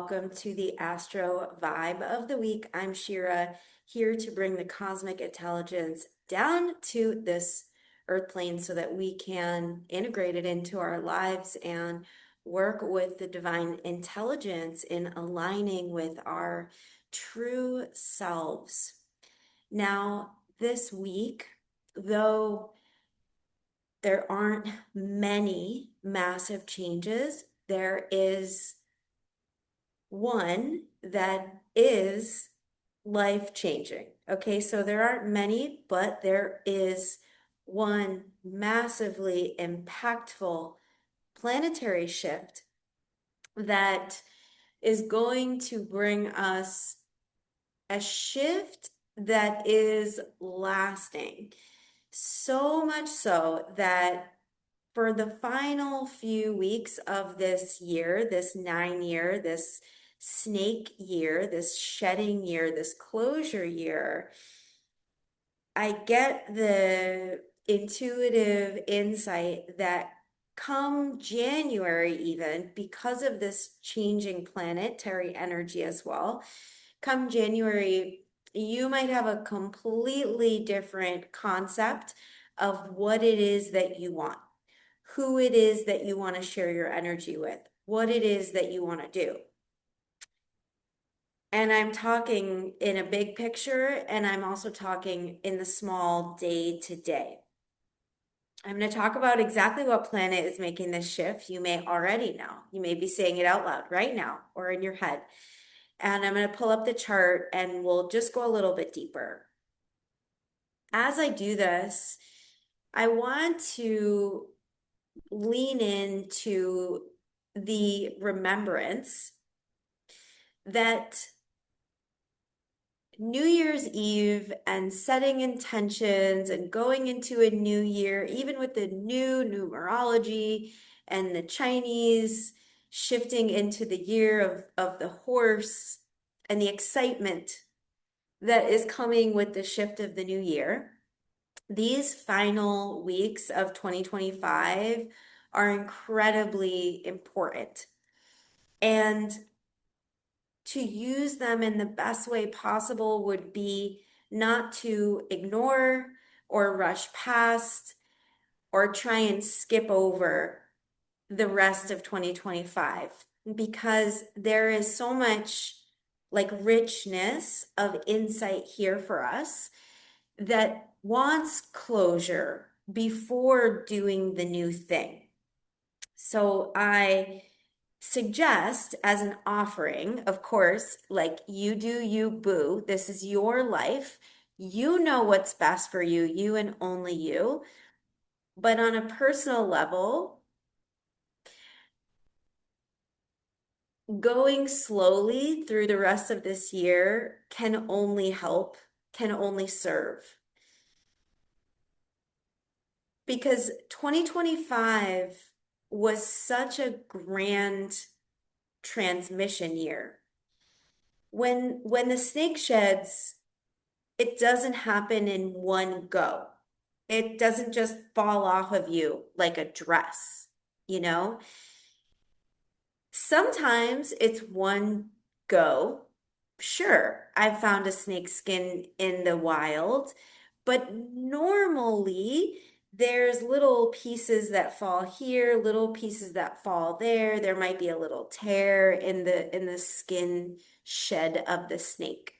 Welcome to the Astro Vibe of the Week. I'm Shira, here to bring the cosmic intelligence down to this earth plane so that we can integrate it into our lives and work with the divine intelligence in aligning with our true selves. Now, this week, though there aren't many massive changes, there is one that is life changing. Okay, so there aren't many, but there is one massively impactful planetary shift that is going to bring us a shift that is lasting. So much so that for the final few weeks of this year, this 9 year, this snake year, this shedding year, this closure year, I get the intuitive insight that come January, even because of this changing planetary energy as well, come January, you might have a completely different concept of what it is that you want, who it is that you want to share your energy with, what it is that you want to do. And I'm talking in a big picture, and I'm also talking in the small day to day. I'm going to talk about exactly what planet is making this shift. You may already know. You may be saying it out loud right now or in your head. And I'm going to pull up the chart and we'll just go a little bit deeper. As I do this, I want to lean into the remembrance that New Year's Eve and setting intentions and going into a new year, even with the new numerology and the Chinese shifting into the year of the horse and the excitement that is coming with the shift of the new year, these final weeks of 2025 are incredibly important. And to use them in the best way possible would be not to ignore or rush past or try and skip over the rest of 2025 because there is so much like richness of insight here for us that wants closure before doing the new thing. So I suggest as an offering, of course, like you do you, boo. This is your life. You know what's best for you, you and only you. But on a personal level, going slowly through the rest of this year can only help, can only serve. Because 2025 was such a grand transmission year. When the snake sheds, it doesn't happen in one go. It doesn't just fall off of you like a dress, you know? Sometimes it's one go. Sure, I've found a snake skin in the wild, but normally there's little pieces that fall here, little pieces that fall there. There might be a little tear in the skin shed of the snake.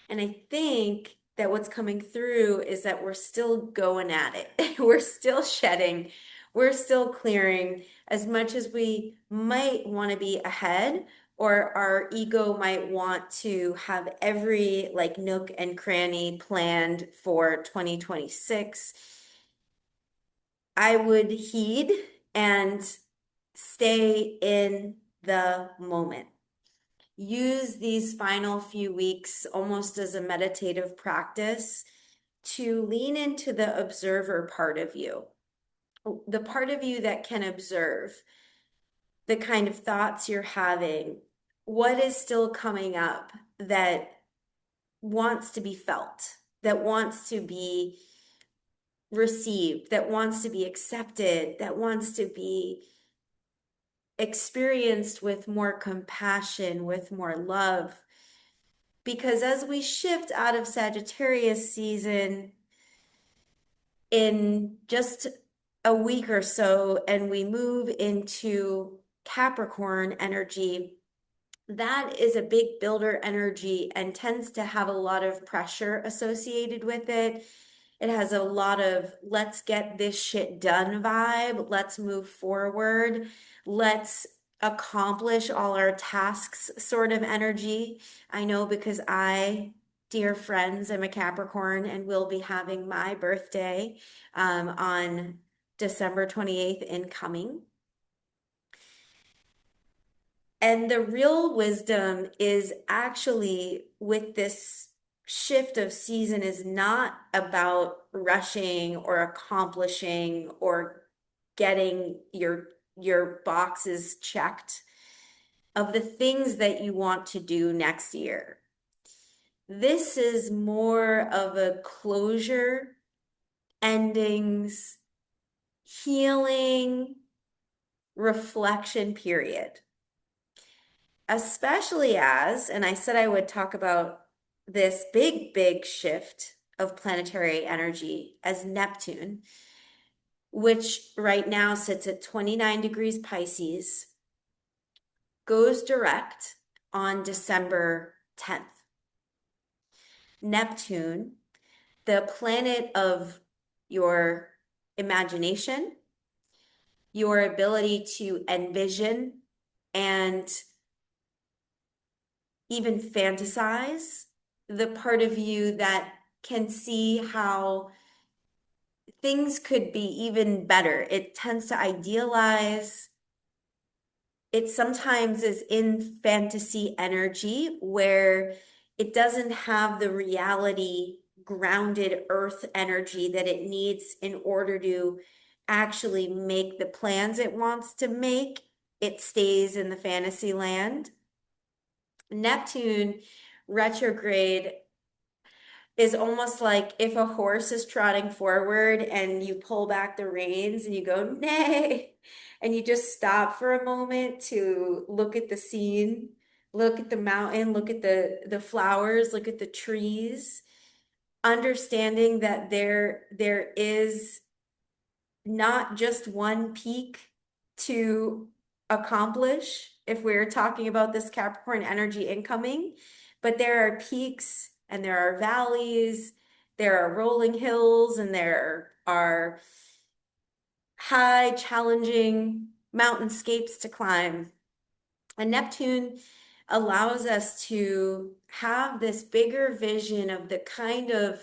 And I think that what's coming through is that we're still going at it. We're still shedding. We're still clearing as much as we might want to be ahead, or our ego might want to have every like nook and cranny planned for 2026. I would heed and stay in the moment. Use these final few weeks almost as a meditative practice to lean into the observer part of you, the part of you that can observe the kind of thoughts you're having, what is still coming up that wants to be felt, that wants to be received, that wants to be accepted, that wants to be experienced with more compassion, with more love. Because as we shift out of Sagittarius season in just a week or so, and we move into Capricorn energy, that is a big builder energy and tends to have a lot of pressure associated with it. It has a lot of let's get this shit done vibe. Let's move forward. Let's accomplish all our tasks sort of energy. I know because I, dear friends, am a Capricorn and will be having my birthday on December 28th incoming. And the real wisdom is actually with this shift of season is not about rushing or accomplishing or getting your boxes checked of the things that you want to do next year. This is more of a closure, endings, healing, reflection period. Especially as, and I said I would talk about this big, big shift of planetary energy as Neptune, which right now sits at 29 degrees Pisces, goes direct on December 10th. Neptune, the planet of your imagination, your ability to envision and even fantasize, the part of you that can see how things could be even better. It tends to idealize. It sometimes is in fantasy energy where it doesn't have the reality grounded earth energy that it needs in order to actually make the plans it wants to make. It stays in the fantasy land. Neptune retrograde is almost like if a horse is trotting forward and you pull back the reins and you go, nay, and you just stop for a moment to look at the scene, look at the mountain, look at the flowers, look at the trees, understanding that there is not just one peak to accomplish if we're talking about this Capricorn energy incoming, but there are peaks and there are valleys, there are rolling hills, and there are high, challenging mountainscapes to climb. And Neptune allows us to have this bigger vision of the kind of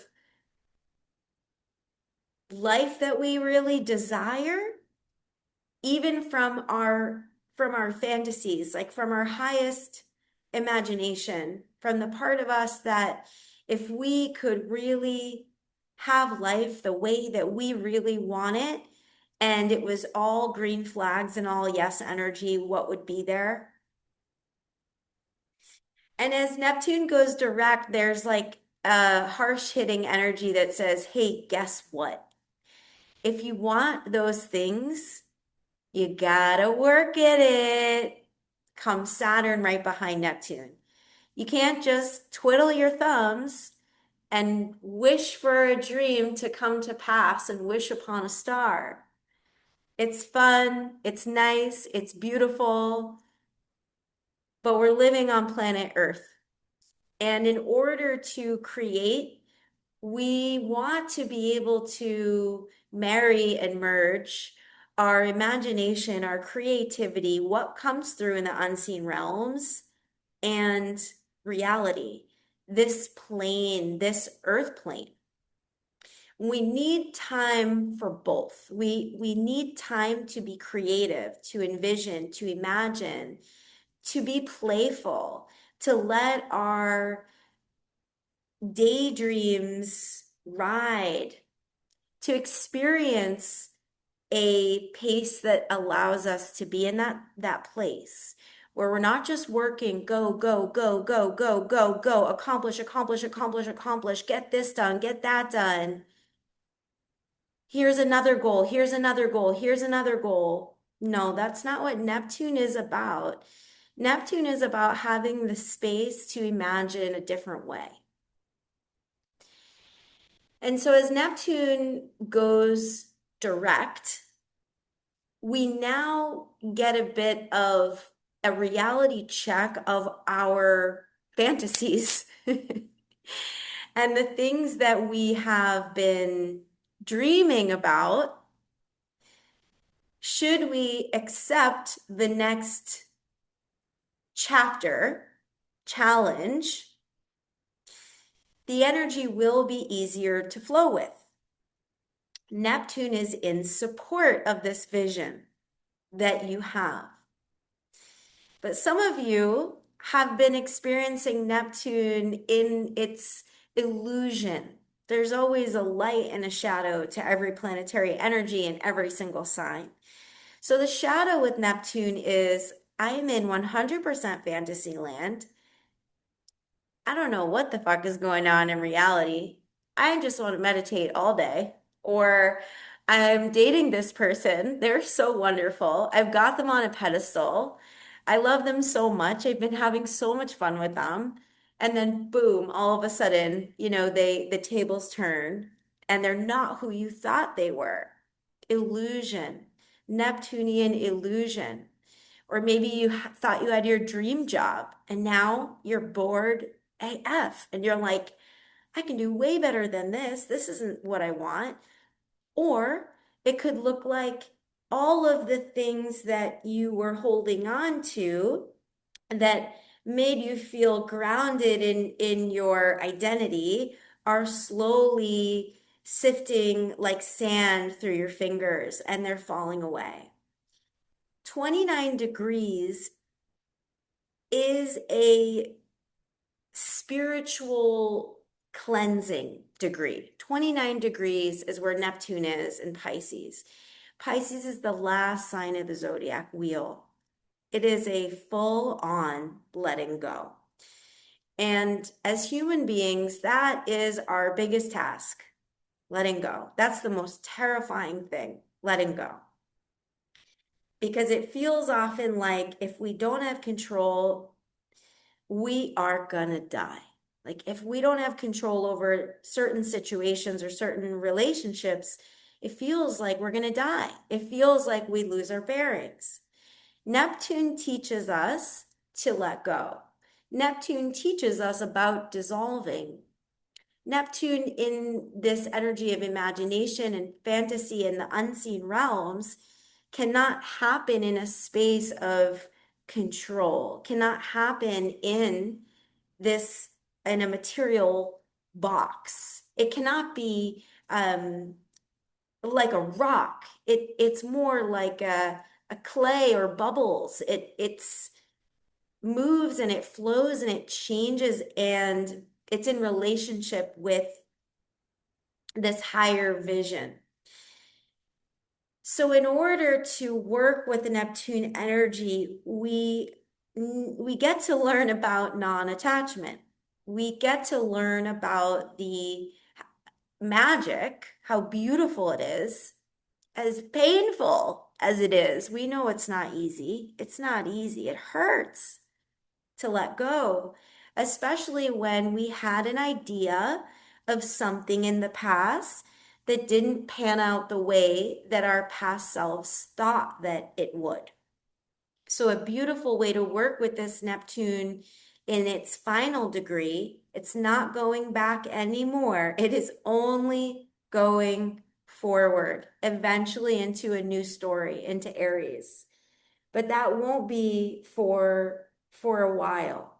life that we really desire, even from our fantasies, like from our highest imagination, from the part of us that if we could really have life the way that we really want it, and it was all green flags and all yes energy, what would be there? And as Neptune goes direct, there's like a harsh hitting energy that says, hey, guess what? If you want those things, you gotta work at it. Comes Saturn right behind Neptune. You can't just twiddle your thumbs and wish for a dream to come to pass and wish upon a star. It's fun, it's nice, it's beautiful, but we're living on planet Earth. And in order to create, we want to be able to marry and merge our imagination, our creativity, what comes through in the unseen realms, and reality, this plane, this earth plane. We need time for both. We need time to be creative, to envision, to imagine, to be playful, to let our daydreams ride, to experience a pace that allows us to be in that place where we're not just working, go, go, go, go, go, go, go, accomplish, accomplish, accomplish, accomplish, get this done, get that done. Here's another goal, here's another goal, here's another goal. No, that's not what Neptune is about. Neptune is about having the space to imagine a different way. And so as Neptune goes direct, we now get a bit of a reality check of our fantasies and the things that we have been dreaming about. Should we accept the next chapter, challenge, the energy will be easier to flow with. Neptune is in support of this vision that you have. But some of you have been experiencing Neptune in its illusion. There's always a light and a shadow to every planetary energy in every single sign. So the shadow with Neptune is I am in 100% fantasy land. I don't know what the fuck is going on in reality. I just want to meditate all day. Or I'm dating this person. They're so wonderful. I've got them on a pedestal. I love them so much. I've been having so much fun with them. And then boom, all of a sudden, the tables turn and they're not who you thought they were. Illusion, Neptunian illusion. Or maybe you thought you had your dream job and now you're bored AF and you're like, I can do way better than this. This isn't what I want. Or it could look like all of the things that you were holding on to that made you feel grounded in your identity are slowly sifting like sand through your fingers and they're falling away. 29 degrees is a spiritual cleansing degree. 29 degrees is where Neptune is in Pisces. Pisces is the last sign of the zodiac wheel. It is a full on letting go. And as human beings, that is our biggest task, letting go. That's the most terrifying thing, letting go. Because it feels often like if we don't have control, we are gonna die. Like if we don't have control over certain situations or certain relationships, it feels like we're gonna die. It feels like we lose our bearings. Neptune teaches us to let go. Neptune teaches us about dissolving. Neptune in this energy of imagination and fantasy and the unseen realms cannot happen in a space of control, cannot happen in a material box. It cannot be like a rock. It's more like a clay or bubbles. It's moves and it flows and it changes and it's in relationship with this higher vision. So in order to work with the Neptune energy, we get to learn about non-attachment. We get to learn about the magic, how beautiful it is, as painful as it is. We know it's not easy. It's not easy. It hurts to let go, especially when we had an idea of something in the past that didn't pan out the way that our past selves thought that it would. So, a beautiful way to work with this Neptune in its final degree, it's not going back anymore. It is only going forward, eventually into a new story, into Aries. But that won't be for a while.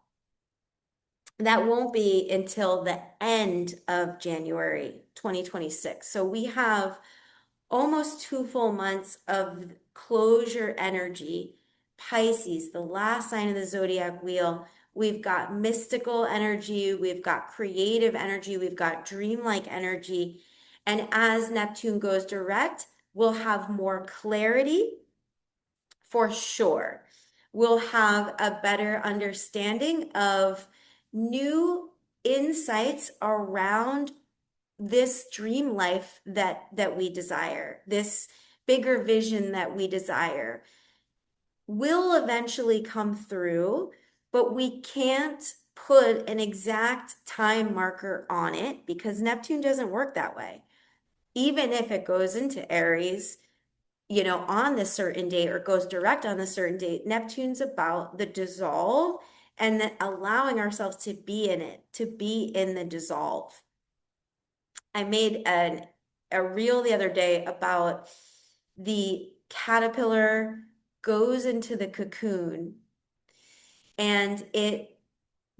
That won't be until the end of January 2026. So we have almost 2 full months of closure energy. Pisces, the last sign of the zodiac wheel. We've got mystical energy, we've got creative energy, we've got dreamlike energy. And as Neptune goes direct, we'll have more clarity for sure. We'll have a better understanding of new insights around this dream life that we desire, this bigger vision that we desire will eventually come through, but we can't put an exact time marker on it because Neptune doesn't work that way. Even if it goes into Aries, on this certain date or goes direct on a certain date, Neptune's about the dissolve and then allowing ourselves to be in it, to be in the dissolve. I made a reel the other day about the caterpillar goes into the cocoon and it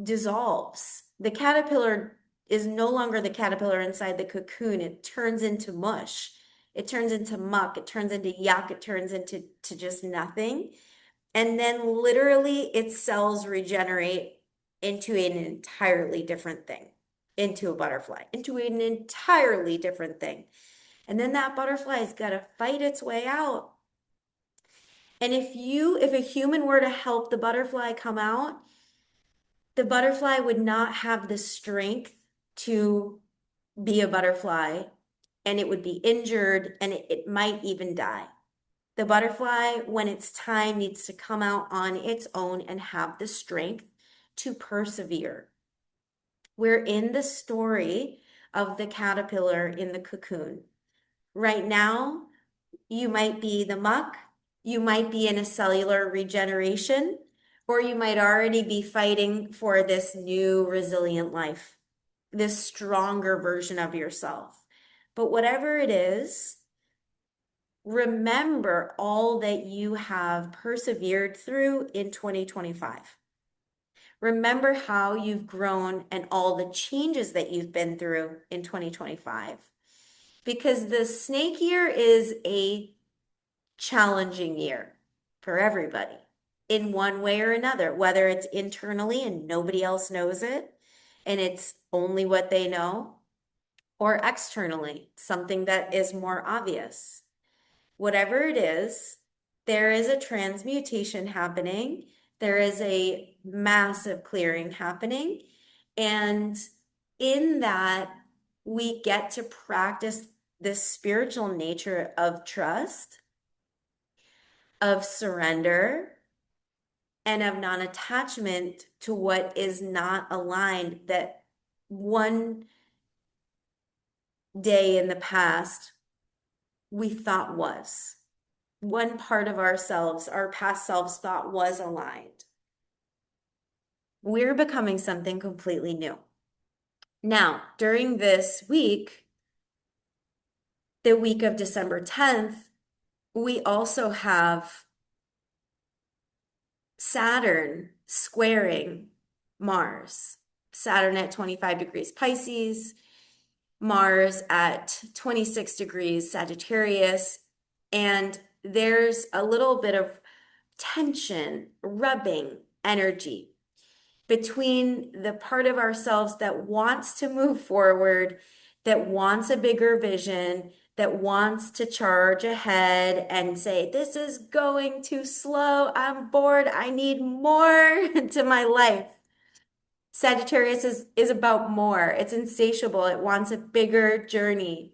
dissolves. The caterpillar is no longer the caterpillar inside the cocoon. It turns into mush. It turns into muck. It turns into yuck. It turns into just nothing. And then literally its cells regenerate into an entirely different thing, into a butterfly, into an entirely different thing. And then that butterfly's got to fight its way out. And if a human were to help the butterfly come out, the butterfly would not have the strength to be a butterfly and it would be injured and it might even die. The butterfly, when it's time, needs to come out on its own and have the strength to persevere. We're in the story of the caterpillar in the cocoon. Right now, you might be the muck, you might be in a cellular regeneration, or you might already be fighting for this new resilient life, this stronger version of yourself. But whatever it is, remember all that you have persevered through in 2025. Remember how you've grown and all the changes that you've been through in 2025. Because the snake year is a challenging year for everybody in one way or another, whether it's internally and nobody else knows it and it's only what they know, or externally, something that is more obvious. Whatever it is, there is a transmutation happening. There is a massive clearing happening. And in that, we get to practice this spiritual nature of trust, of surrender, and of non-attachment to what is not aligned, that one day in the past we thought was. One part of ourselves, our past selves thought was aligned. We're becoming something completely new. Now, during this week, the week of December 10th, we also have Saturn squaring Mars. Saturn at 25 degrees Pisces, Mars at 26 degrees Sagittarius, and there's a little bit of tension, rubbing energy between the part of ourselves that wants to move forward, that wants a bigger vision, that wants to charge ahead and say, this is going too slow. I'm bored. I need more to my life. Sagittarius is about more. It's insatiable. It wants a bigger journey.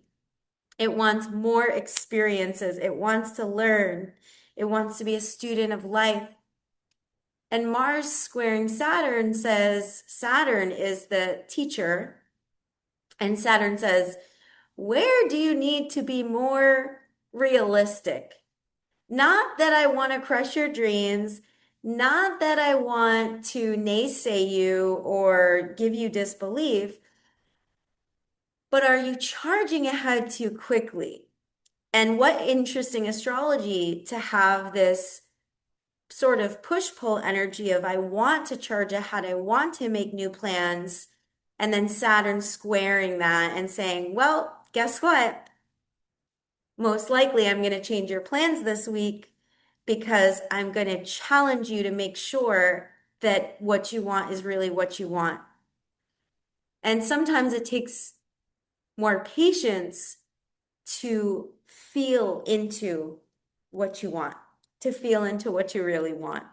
It wants more experiences. It wants to learn. It wants to be a student of life. And Mars squaring Saturn says Saturn is the teacher. And Saturn says, where do you need to be more realistic? Not that I want to crush your dreams, not that I want to naysay you or give you disbelief, but are you charging ahead too quickly? And what interesting astrology to have this sort of push-pull energy of I want to charge ahead, I want to make new plans, and then Saturn squaring that and saying, well, guess what? Most likely I'm going to change your plans this week because I'm going to challenge you to make sure that what you want is really what you want. And sometimes it takes more patience to feel into what you want, to feel into what you really want.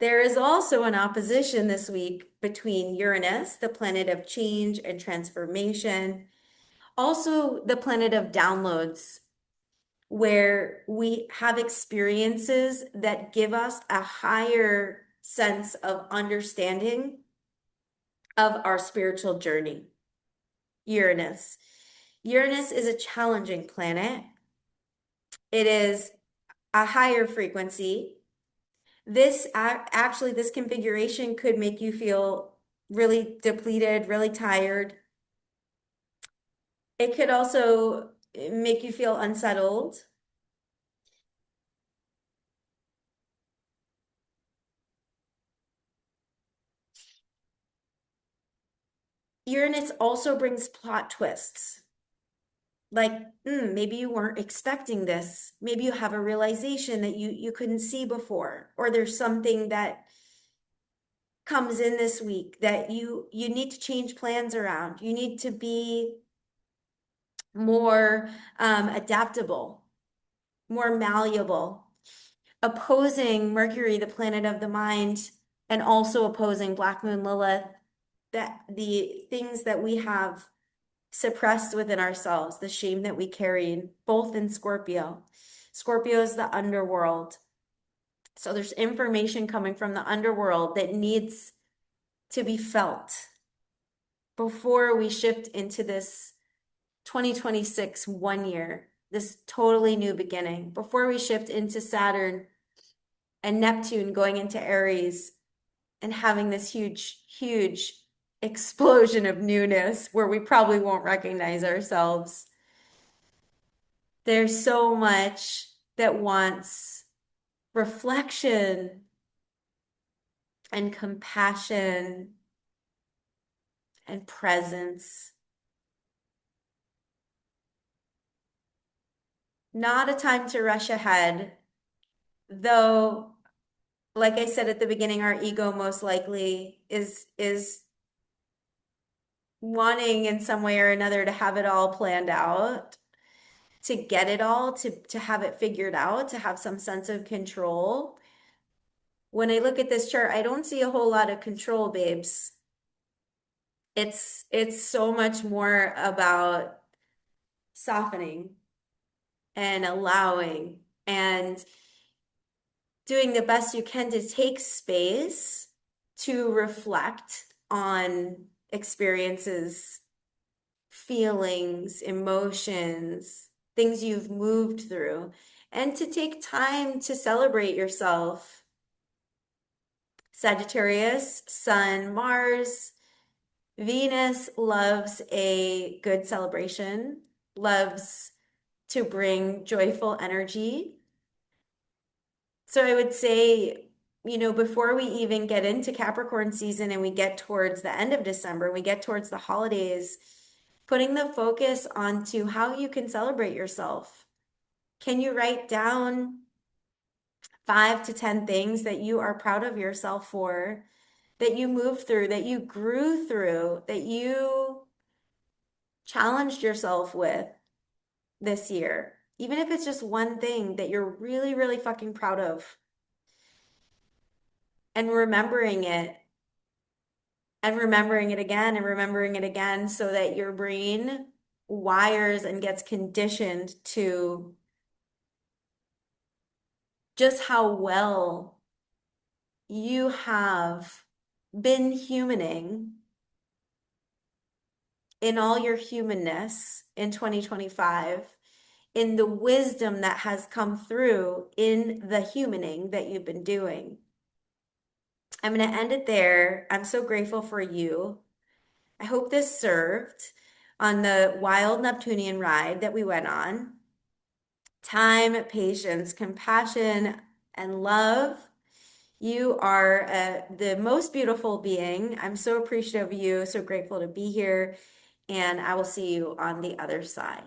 There is also an opposition this week between Uranus, the planet of change and transformation, also the planet of downloads. where we have experiences that give us a higher sense of understanding of our spiritual journey. Uranus. Uranus is a challenging planet. It is a higher frequency. Actually, this configuration could make you feel really depleted, really tired. It could also make you feel unsettled. Uranus also brings plot twists. Like, maybe you weren't expecting this. Maybe you have a realization that you couldn't see before, or there's something that comes in this week that you need to change plans around. You need to be more adaptable, more malleable, opposing Mercury, the planet of the mind, and also opposing Black Moon Lilith, that the things that we have suppressed within ourselves, the shame that we carried, both in Scorpio. Scorpio is the underworld. So there's information coming from the underworld that needs to be felt before we shift into this 2026 1 year, this totally new beginning, before we shift into Saturn and Neptune going into Aries and having this huge, huge explosion of newness where we probably won't recognize ourselves. There's so much that wants reflection and compassion and presence. Not a time to rush ahead, though, like I said at the beginning, our ego most likely is wanting in some way or another to have it all planned out, to get it all, to have it figured out, to have some sense of control. When I look at this chart, I don't see a whole lot of control, babes. It's so much more about softening and allowing and doing the best you can to take space to reflect on experiences, feelings, emotions, things you've moved through, and to take time to celebrate yourself. Sagittarius, Sun, Mars, Venus loves a good celebration, loves to bring joyful energy. So I would say, before we even get into Capricorn season and we get towards the end of December, we get towards the holidays, putting the focus onto how you can celebrate yourself. Can you write down 5 to 10 things that you are proud of yourself for, that you moved through, that you grew through, that you challenged yourself with this year? Even if it's just one thing that you're really, really fucking proud of, and remembering it and remembering it again and remembering it again so that your brain wires and gets conditioned to just how well you have been humaning in all your humanness in 2025, in the wisdom that has come through in the humaning that you've been doing. I'm going to end it there. I'm so grateful for you. I hope this served on the wild Neptunian ride that we went on. Time, patience, compassion, and love. You are the most beautiful being. I'm so appreciative of you, so grateful to be here, and I will see you on the other side.